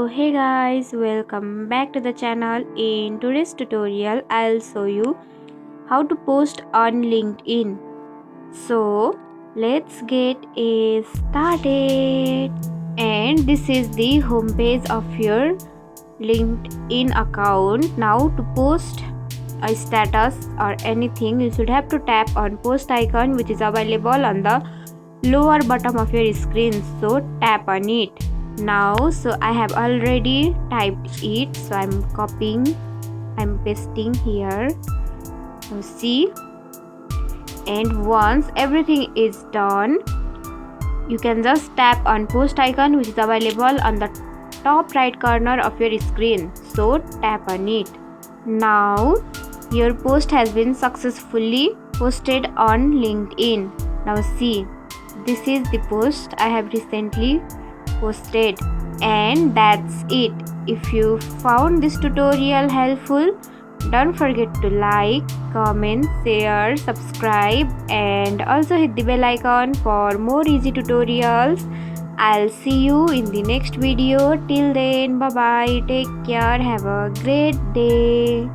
Hey guys, welcome back to the channel. In today's tutorial I'll show you how to post on LinkedIn. So let's get it started. And this is the homepage of your LinkedIn account. Now to post a status or anything, you should have to tap on post icon, which is available on the lower bottom of your screen. So tap on it. Now, so I have already typed it, so I'm pasting here. So see, and once everything is done, you can just tap on post icon, which is available on the top right corner of your screen. So tap on it. Now your post has been successfully posted on LinkedIn. Now see, this is the post I have recently posted, and that's it. If you found this tutorial helpful, don't forget to like, comment, share, subscribe, and also hit the bell icon for more easy tutorials. I'll see you in the next video. Till then, bye bye, take care, have a great day.